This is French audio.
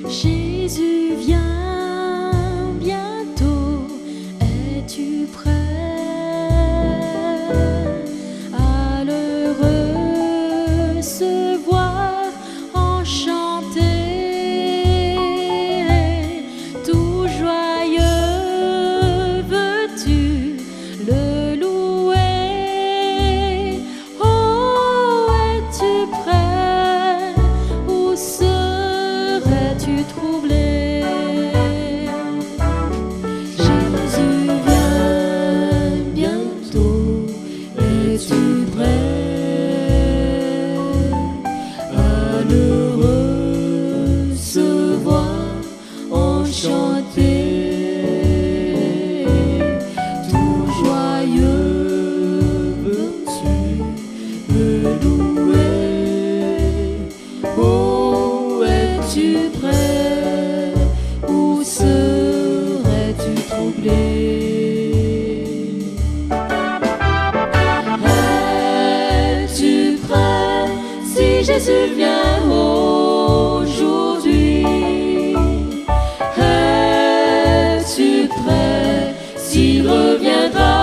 Jésus vient bientôt, es-tu prêt à le recevoir, enchanté, tout joyeux, veux-tu le louer? Oh, es-tu prêt ou serais-tu troublé? Jésus vient bientôt, es-tu prêt à le recevoir, enchanté, tout joyeux, veux-tu le louer? Oh, es-tu prêt ou serais-tu troublé? Es-tu prêt si Jésus vient aujourd'hui? Es-tu prêt s'il reviendra?